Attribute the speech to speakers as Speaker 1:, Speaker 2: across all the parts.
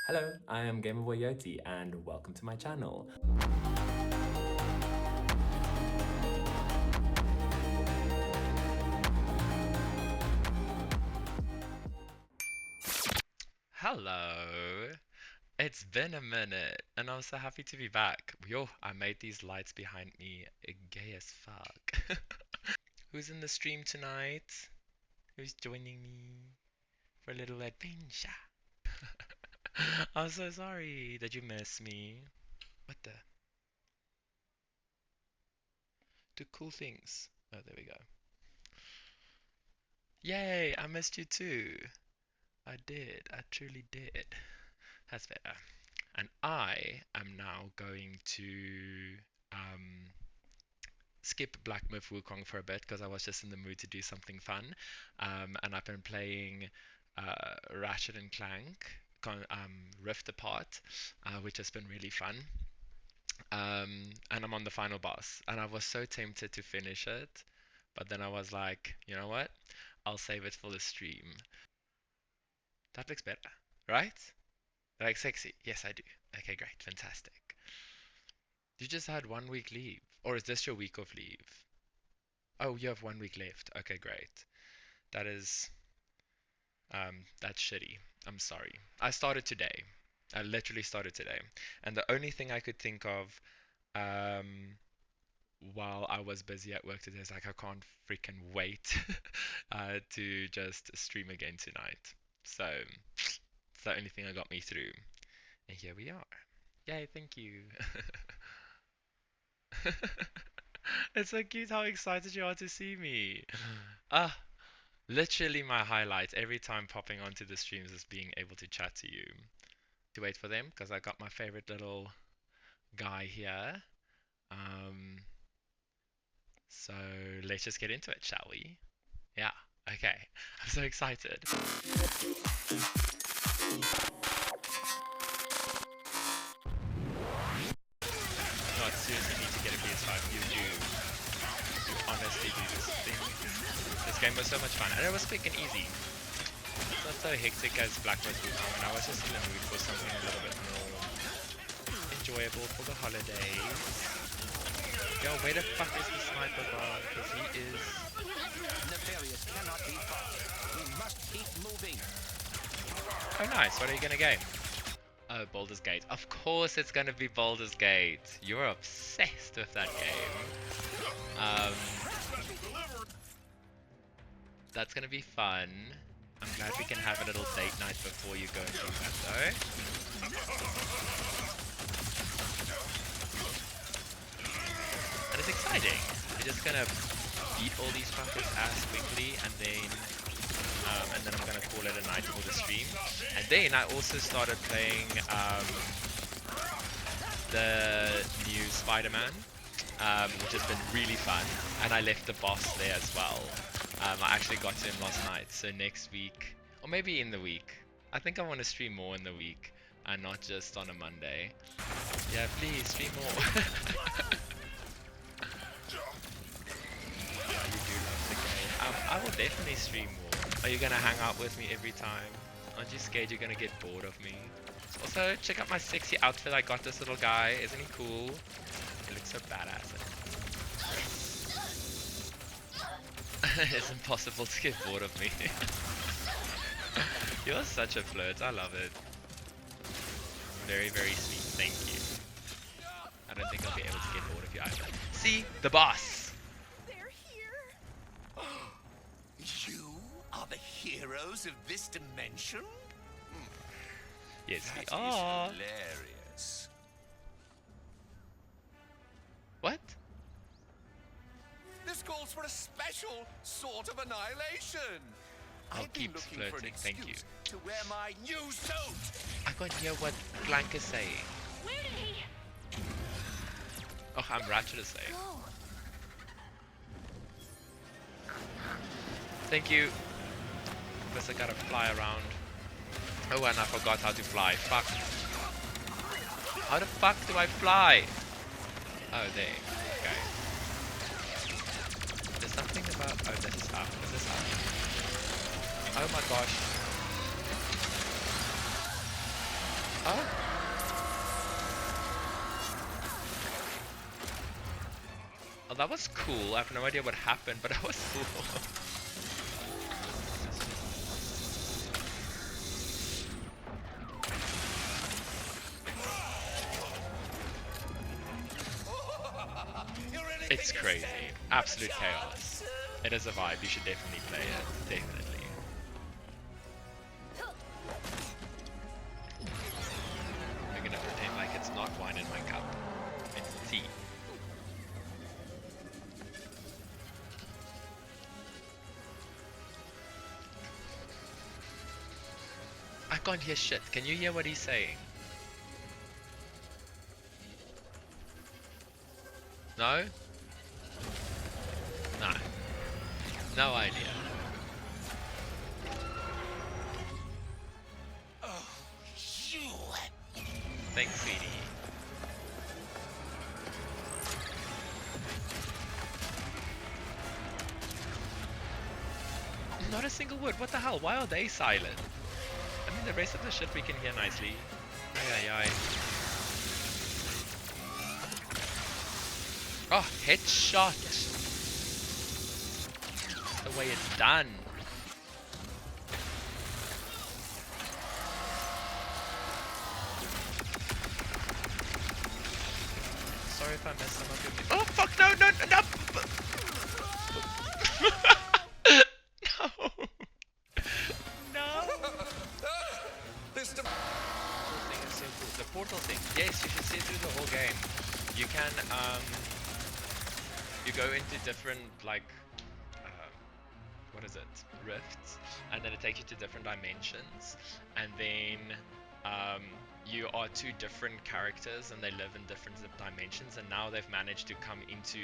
Speaker 1: Hello, I am Gamerboy Yoati and welcome to my channel.
Speaker 2: Hello. It's been a minute, and I'm so happy to be back. Yo, I made these lights behind me gay as fuck. Who's in the stream tonight? Who's joining me for a little adventure? I'm so sorry. Did you miss me? What the? Do cool things. Oh, there we go. Yay, I missed you too. I did. I truly did. That's better. And I am now going to um skip Black Myth Wukong for a bit because I was just in the mood to do something fun. And I've been playing Ratchet and Clank Rift Apart, which has been really fun. And I'm on the final boss, and I was so tempted to finish it, but then I was like, you know what? I'll save it for the stream. That looks better, right? Like sexy? Yes, I do. Okay, great, fantastic. You just had 1 week leave, or is this your week of leave? Oh, you have 1 week left. Okay, great. That is, that's shitty. I'm sorry. I started today. I literally started today. And the only thing I could think of, um, while I was busy at work today is like, I can't freaking wait to just stream again tonight. So, it's the only thing that got me through. And here we are. Yay, thank you. It's so cute how excited you are to see me. Ah, literally my highlight every time popping onto the streams is being able to chat to you. To wait for them because I got my favorite little guy here. Um, so let's just get into it, shall we? Yeah. Okay. I'm so excited. No, I seriously need to get a PS5. You do. You honestly do this thing. This game was so much fun, and it was quick and easy. It's not so hectic as Black Myth Wukong, and I was just in the mood for something a little bit more enjoyable for the holidays. Yo, where the fuck is the sniper bar? Because he is...
Speaker 3: Nefarious cannot be fought. We must keep moving.
Speaker 2: Oh nice, what are you gonna game? Oh, Baldur's Gate. Of course it's gonna be Baldur's Gate. You're obsessed with that game. Um, that's gonna be fun. I'm glad we can have a little date night before you go and do that though. And it's exciting. We're just gonna beat all these fuckers ass quickly and then I'm gonna call it a night for the stream. And then I also started playing the new Spider-Man, which has been really fun. And I left the boss there as well. I actually got to him last night, so next week, or maybe in the week. I think I want to stream more in the week and not just on a Monday. Yeah, please stream more. You do love the game. I will definitely stream more. Are you gonna hang out with me every time? Aren't you scared you're gonna get bored of me? Also, check out my sexy outfit I got this little guy. Isn't he cool? He looks so badass. It's impossible to get bored of me. You're such a flirt. I love it. Very, very sweet. Thank you. I don't think I'll be able to get bored of you either. See? The boss!
Speaker 3: You are the heroes of this dimension?
Speaker 2: Yes, we
Speaker 3: That is
Speaker 2: are.
Speaker 3: hilarious.
Speaker 2: What?
Speaker 3: This calls for a special sort of annihilation.
Speaker 2: I'll
Speaker 3: I've been
Speaker 2: keep
Speaker 3: looking for an
Speaker 2: flirting, thank you.
Speaker 3: excuse to wear my new suit.
Speaker 2: I can't hear what Clank is saying.
Speaker 4: Where did he
Speaker 2: Oh, I'm Ratchet is saying.
Speaker 4: go?
Speaker 2: Thank you. Guess I gotta fly around. Oh, and I forgot how to fly. Fuck. How the fuck do I fly? Oh, there. Okay. There's something about... Oh, this is up. This is up. Oh my gosh. Oh. Oh, that was cool. I have no idea what happened, but that was cool. It's crazy. Absolute chaos. It is a vibe. You should definitely play it. Definitely. I'm gonna pretend like it's not wine in my cup. It's tea. I can't hear shit. Can you hear what he's saying? No? No. No idea.
Speaker 3: Oh, you.
Speaker 2: Thanks, sweetie. Not a single word. What the hell? Why are they silent? I mean, the rest of the shit we can hear nicely. Ay, ay, ay. Oh, headshot. The way it's done. Sorry if I messed some up your... Oh, fuck, no, no, no, no. No.
Speaker 3: This
Speaker 2: Portal thing is so cool. The portal thing. Yes, you should see it through the whole game. You can, you go into different, like, what is it? Rifts, and then it takes you to different dimensions, and then you are two different characters and they live in different dimensions, and now they've managed to come into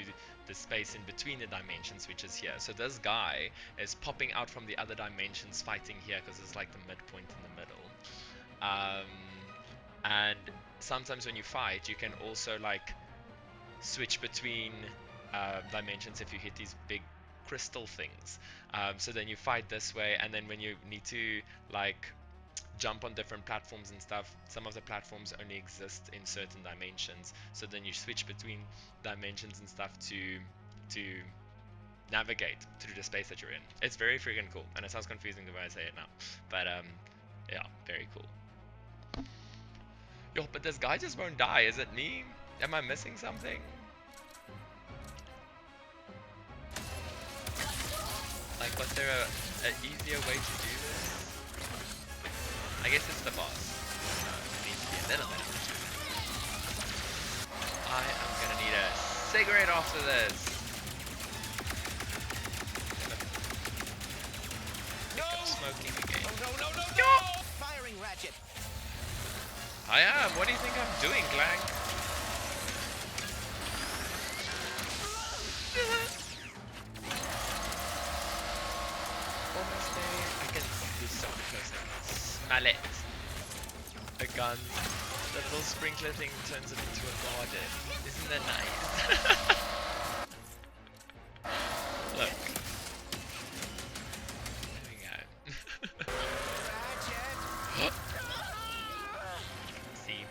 Speaker 2: the space in between the dimensions, which is here. So this guy is popping out from the other dimensions fighting here because it's like the midpoint in the middle. And sometimes when you fight, you can also like switch between dimensions if you hit these big crystal things. So then you fight this way, and then when you need to like jump on different platforms and stuff, some of the platforms only exist in certain dimensions, so then you switch between dimensions and stuff to navigate through the space that you're in. It's very freaking cool, and it sounds confusing the way I say it now, but yeah, very cool. Yo, but this guy just won't die. Is it me? Am I missing something? Like, was there an easier way to do this? I guess it's the boss. It needs to be a little bit. I am gonna need a cigarette after this.
Speaker 3: No!
Speaker 2: Smoking again.
Speaker 3: Oh, no, no, no, no! Firing Ratchet.
Speaker 2: I am. What do you think I'm doing, Clank? Almost there. I can do so close now. Smell it. The gun. The little sprinkler thing turns it into a garden. Isn't that nice? Look. There we go.
Speaker 3: Ratchet!
Speaker 2: See?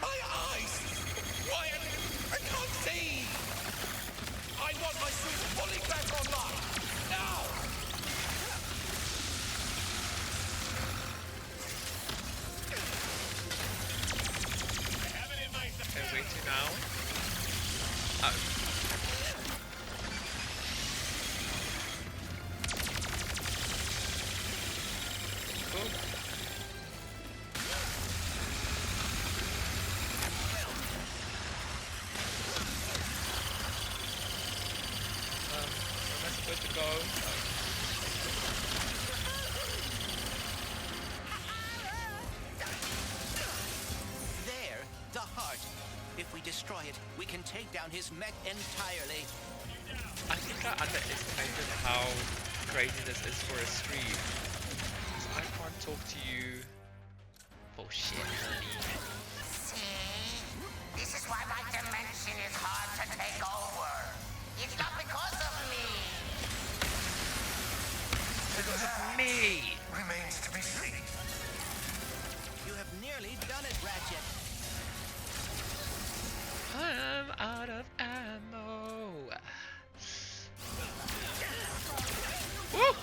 Speaker 3: My eyes! Why, I can't see! I want my suit fully back online! Now!
Speaker 2: Okay, where to now? Oh. Cool. Where am I supposed to go? Oh.
Speaker 3: There, the heart. If we destroy it, we can take down his mech entirely.
Speaker 2: I think I underestimated how crazy this is for a stream. 'Cause I can't talk to you for shit, honey.
Speaker 4: See? This is why my dimension is hard to take over. It's not because of me.
Speaker 2: Because of me!
Speaker 3: Remains nearly done it, Ratchet.
Speaker 2: I'm out of ammo. Woo!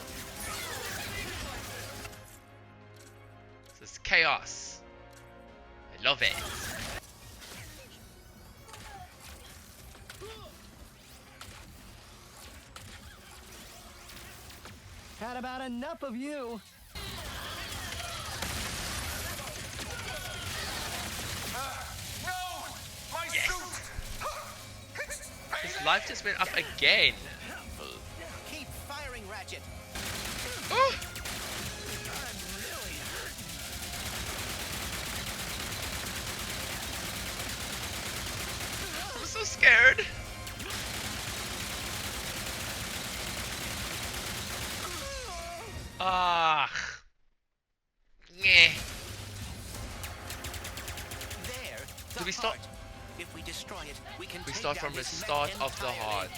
Speaker 2: This is chaos. I love it.
Speaker 3: Had about enough of you. No! My suit!
Speaker 2: His life just went up again.
Speaker 3: Keep firing, Ratchet.
Speaker 2: Oh!
Speaker 3: I'm really hurt.
Speaker 2: I'm so scared. Ah. Yeah.
Speaker 3: There.
Speaker 2: Do we start?
Speaker 3: If we destroy it, we can
Speaker 2: We
Speaker 3: take
Speaker 2: start
Speaker 3: down
Speaker 2: from the
Speaker 3: this
Speaker 2: start
Speaker 3: mech
Speaker 2: of the
Speaker 3: entirely.
Speaker 2: heart.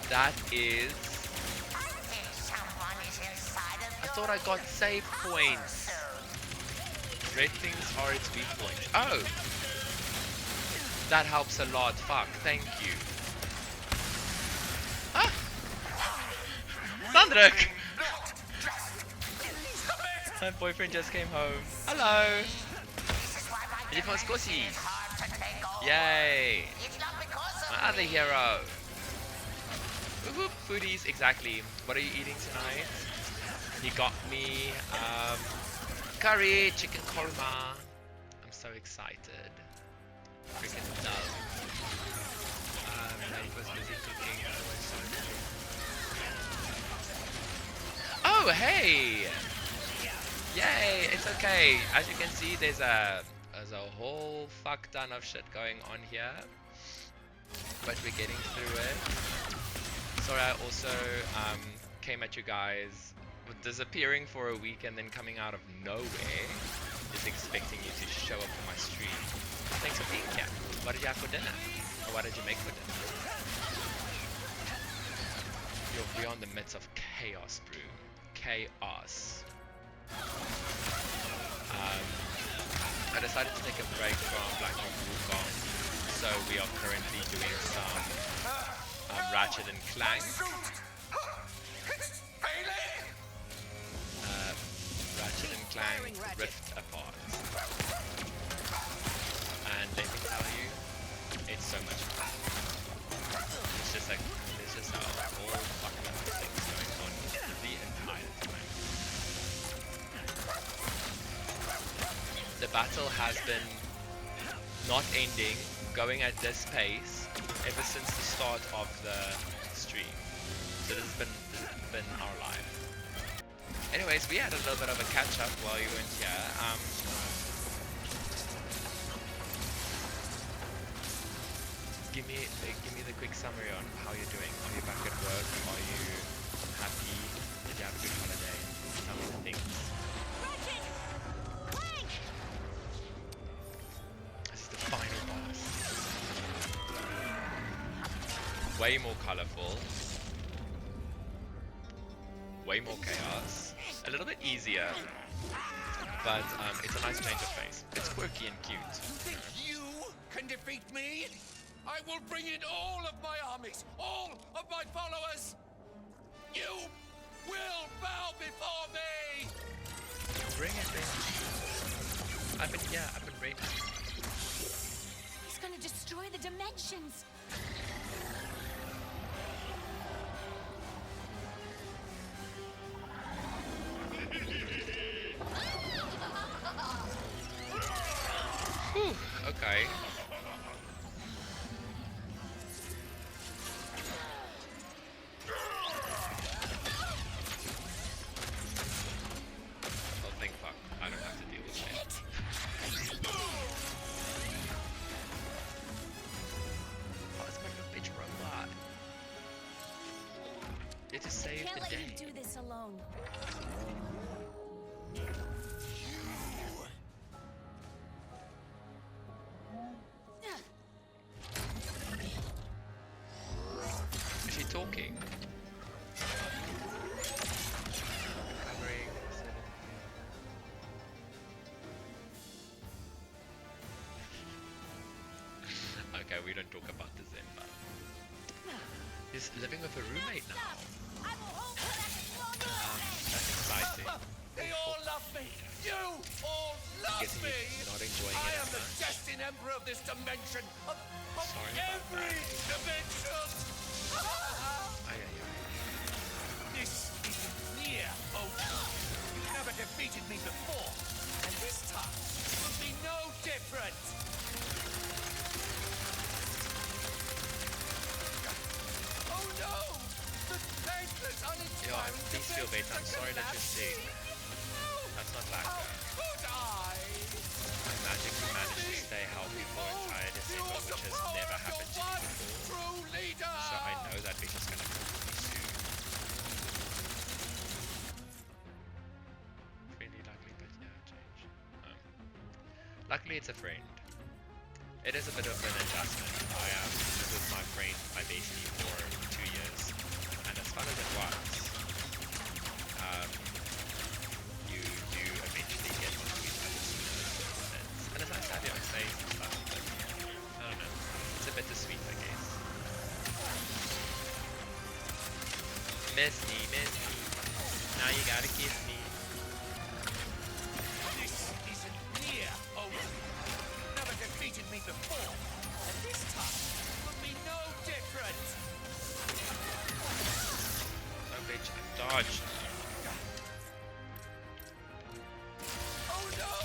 Speaker 2: That is.
Speaker 4: I think someone is inside of
Speaker 2: I
Speaker 4: your
Speaker 2: thought I got save points. Red things are its weak point. Oh! That helps a lot. Fuck, thank you. Ah! Sandrak! My boyfriend just came home. Hello! Did you find Scotty? Yay!
Speaker 4: It's not because of
Speaker 2: My other hero! Whoop whoop, foodies, exactly. What are you eating tonight? He got me curry, chicken korma. I'm so excited. Freaking love. Nate was busy cooking. Oh, hey! Yay! It's okay. As you can see, there's a whole fuck ton of shit going on here, but we're getting through it. Sorry, I also came at you guys with disappearing for a week and then coming out of nowhere, just expecting you to show up on my stream. Thanks for being here. What did you have for dinner? Or what did you make for dinner? You're beyond the midst of chaos, brew. Chaos. I decided to take a break from Black Rock Wukong, so we are currently doing some Ratchet and Clank. Ratchet and Clank Rift Apart. And let me tell you, it's so much fun. It's just like, there's just a whole fucking lot of things going on the entire time. The battle has been not ending, going at this pace ever since the start of the stream. So this has been our life. Anyways, we had a little bit of a catch up while you weren't here. Give me the quick summary on how you're doing. Are you back at work? Are you happy? Did you have a good holiday? Tell me the things. This is the final boss. Way more colorful. Way more chaos. A little bit easier. But it's a nice change of pace. It's quirky and cute.
Speaker 3: You think you can defeat me?
Speaker 5: I will bring in all of my armies, all of my followers. You will bow before me.
Speaker 2: Bring it, bitch. I've been ready.
Speaker 6: He's gonna destroy the dimensions.
Speaker 2: Okay. Oh, thank fuck. I don't have to deal with shit. Oh, it's my little bitch robot. Get to save
Speaker 6: Can't
Speaker 2: the
Speaker 6: let
Speaker 2: day.
Speaker 6: you do this alone.
Speaker 2: Is she talking? Covering. Okay, we don't talk about December. He's living with a roommate now. That's exciting.
Speaker 5: They all love me. You all love
Speaker 2: Guessing
Speaker 5: me.
Speaker 2: he's not enjoying
Speaker 5: I
Speaker 2: it
Speaker 5: am
Speaker 2: as
Speaker 5: the
Speaker 2: much.
Speaker 5: destined emperor of this dimension. Of
Speaker 2: Sorry about
Speaker 5: every dimension.
Speaker 2: Ay, ay, ay.
Speaker 5: This isn't near over. You never defeated me before, and this time will be no different. Oh no! The thankless, uninspiring
Speaker 2: Please feel better. I'm
Speaker 5: dimensions
Speaker 2: sorry that you're
Speaker 5: collapsing.
Speaker 2: sick.
Speaker 5: No!
Speaker 2: That's not like
Speaker 5: How
Speaker 2: that.
Speaker 5: could I?
Speaker 2: I magically managed to stay healthy for entire December, which has never happened to me before.
Speaker 5: True leader.
Speaker 2: So I know that Victor's gonna come to me soon. Really luckily, but yeah, change. Luckily, it's a friend. It is a bit of an adjustment. I am with my friend, my bestie, for 2 years, and as fun as it was, you do eventually get to each other's scenes. And it's nice to have your own space and stuff, but I don't know. It's a bittersweet, I guess. Miss me, miss me. Now you gotta kiss me.
Speaker 5: This isn't near over. Never defeated me before, and this time will be no different.
Speaker 2: Oh, bitch, I dodged.
Speaker 5: Oh no!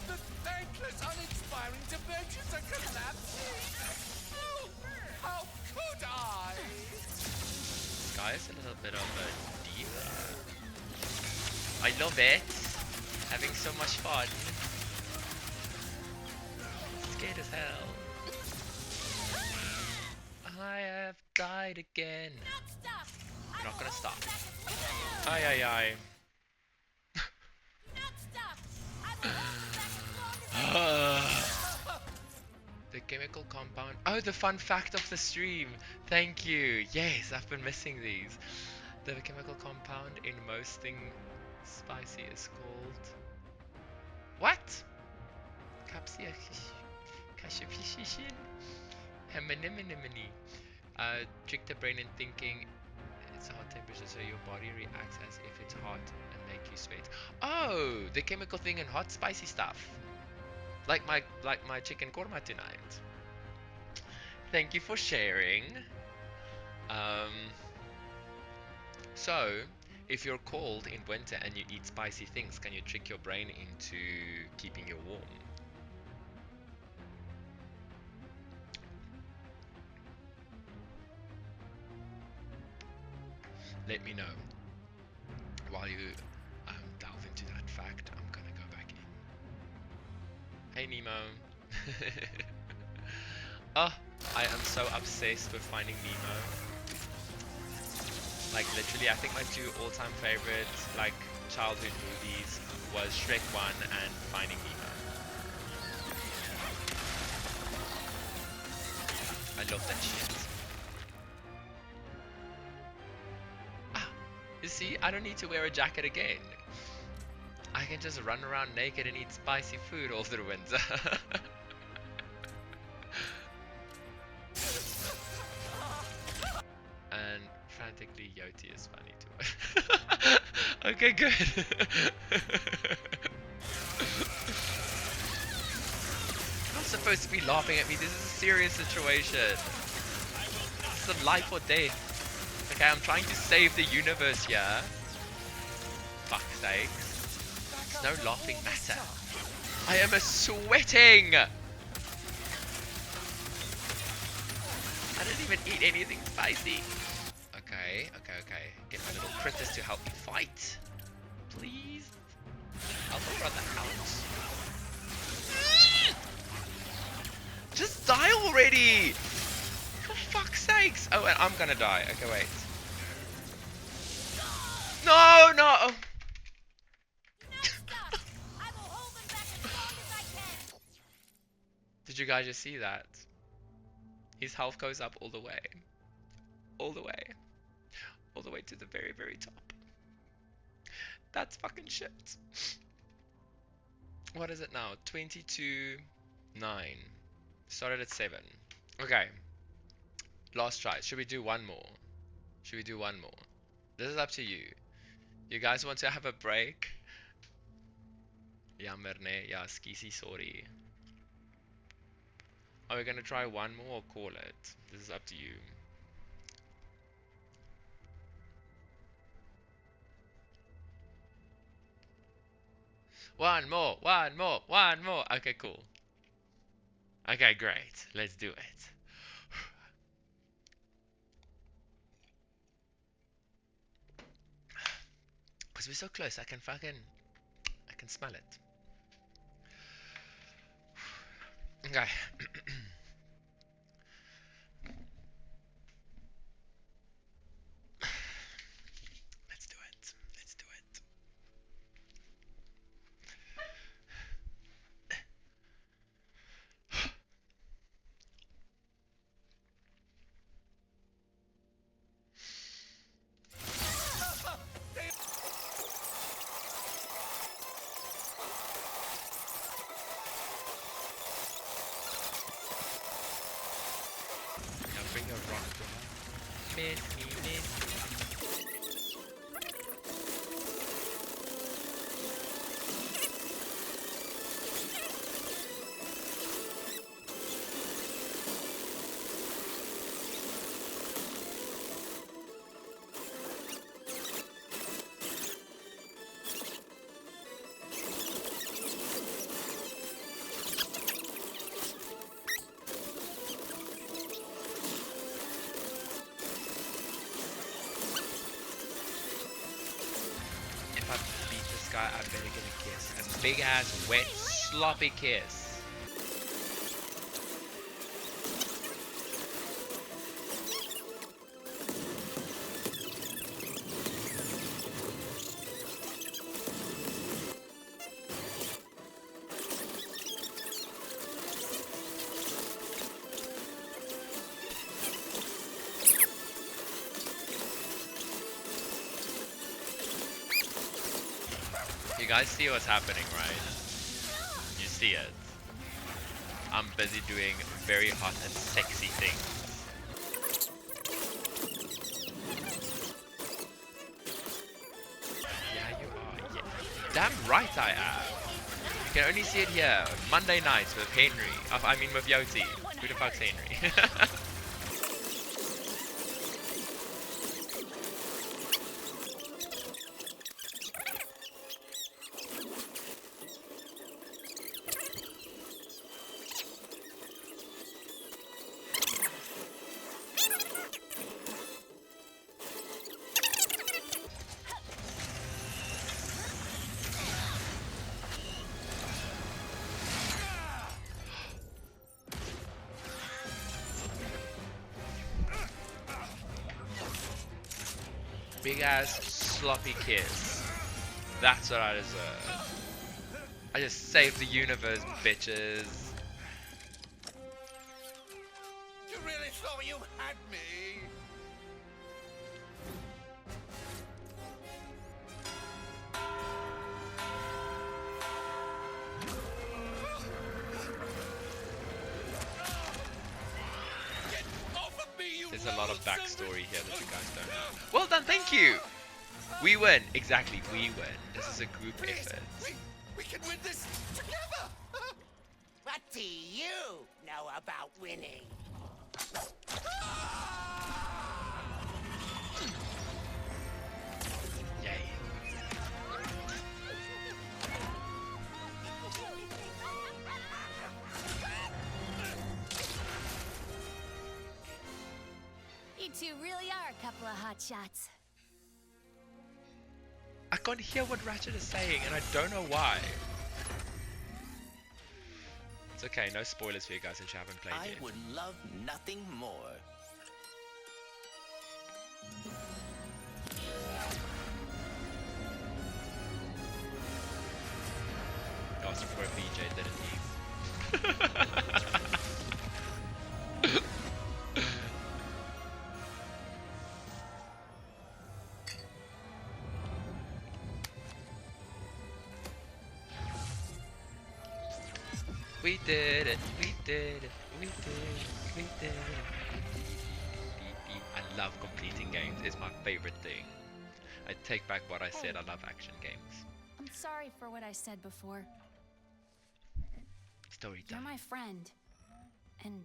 Speaker 5: The thankless, uninspiring dimensions are collapsing. Oh, how could I?
Speaker 2: This guy is a little bit of a diva. I love it. Having so much fun. Scared as hell. I have died again. You're not gonna stop. Aye, aye, aye. The chemical compound. Oh, the fun fact of the stream. Thank you. Yes, I've been missing these. The chemical compound in most thing spicy is called what? Capsaicin. Hemanimini. Trick the brain in thinking it's a hot temperature, so your body reacts as if it's hot and make you sweat. Oh, the chemical thing in hot spicy stuff. Like my chicken korma tonight. Thank you for sharing. So, if you're cold in winter and you eat spicy things, can you trick your brain into keeping you warm? Let me know. While you delve into that fact, I'm gonna go back in. Hey Nemo. Oh, I am so obsessed with Finding Nemo. Like literally, I think my 2 all-time favorite like childhood movies was Shrek 1 and Finding Nemo. I love that shit. Ah, you see, I don't need to wear a jacket again. I can just run around naked and eat spicy food all through winter. And frantically Yoati is funny too. Okay, good. You're not supposed to be laughing at me. This is a serious situation. This is life or death. Okay, I'm trying to save the universe here. Fuck's sakes. There's no laughing matter. I am sweating. I didn't even eat anything spicy. Okay. Get my little critters to help me fight. Please. I'll run the house. Just die already! For fuck's sakes! Oh, and I'm gonna die. Okay, wait. No! Did you guys just see that? His health goes up all the way. All the way. All the way to the very, very top. That's fucking shit. What is it now? 22:09. Started at 7. Okay. Last try. Should we do one more? Should we do one more? This is up to you. You guys want to have a break? Jammer nee. Ja, skiesie, sorry. Are we gonna try one more or call it? This is up to you. One more, one more, one more. Okay, cool. Okay, great. Let's do it. Because we're so close, I can smell it. Okay. Let's do it. Let's do it. Now bring your rock to life. Miss me, miss me. If I beat this guy, I better get a kiss. A big ass, wet, sloppy kiss. You guys see what's happening, right? You see it. I'm busy doing very hot and sexy things. Yeah, you are. Yeah. Damn right I am. You can only see it here, Monday nights with Henry. I mean with Yoati. Who the fuck's Henry? Big ass sloppy kiss. That's what I deserve. I just saved the universe, bitches.
Speaker 3: You really thought you had me? Get off of me, you
Speaker 2: There's a lot of
Speaker 3: loathsome
Speaker 2: backstory here that you guys don't know. Well done, thank you! We win. Exactly, we win. This is a group
Speaker 3: Yes,
Speaker 2: effort.
Speaker 3: we can win this together.
Speaker 4: What do you know about winning?
Speaker 2: Yay.
Speaker 6: You two really are a couple of hot shots.
Speaker 2: I can't hear what Ratchet is saying, and I don't know why. It's okay, no spoilers for you guys since you haven't played
Speaker 7: I
Speaker 2: yet.
Speaker 7: would love nothing more.
Speaker 2: Asking for a BJ, didn't he? We did it. We did it. We did it. We did it. I love completing games. It's my favorite thing. I take back what I said. I love action games.
Speaker 6: I'm sorry for what I said before.
Speaker 2: Story
Speaker 6: You're
Speaker 2: time.
Speaker 6: my friend. And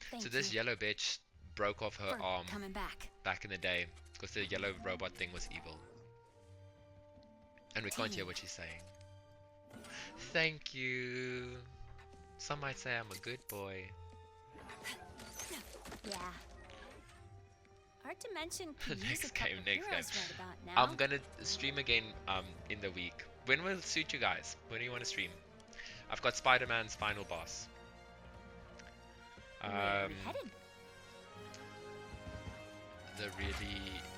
Speaker 6: thank
Speaker 2: So this
Speaker 6: you
Speaker 2: yellow bitch broke off her
Speaker 6: for
Speaker 2: arm
Speaker 6: coming back.
Speaker 2: back in the day because the yellow robot thing was evil. And we can't hear what she's saying. Thank you. Some might say I'm a good boy.
Speaker 6: Yeah. Our dimension could use a
Speaker 2: Next
Speaker 6: couple
Speaker 2: game, next game.
Speaker 6: heroes right about now.
Speaker 2: I'm gonna stream again in the week. When will suit you guys? When do you want to stream? I've got Spider-Man's final boss.
Speaker 6: Where are we headed?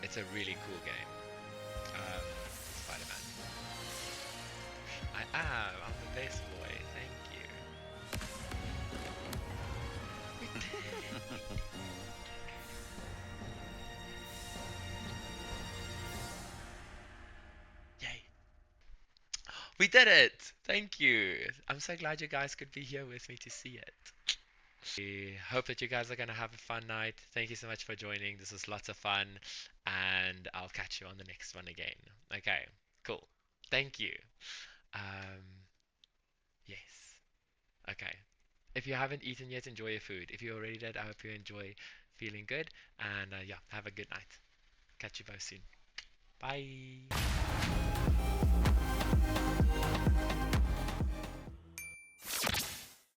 Speaker 2: It's a really cool game. Spider-Man. I'm the best boy. Thank you. Yay. We did it! Thank you. I'm so glad you guys could be here with me to see it. I hope that you guys are going to have a fun night. Thank you so much for joining. This was lots of fun. And I'll catch you on the next one again. Okay, cool. Thank you. Yes. Okay. If you haven't eaten yet, enjoy your food. If you already did, I hope you enjoy feeling good. And yeah, have a good night. Catch you both soon. Bye.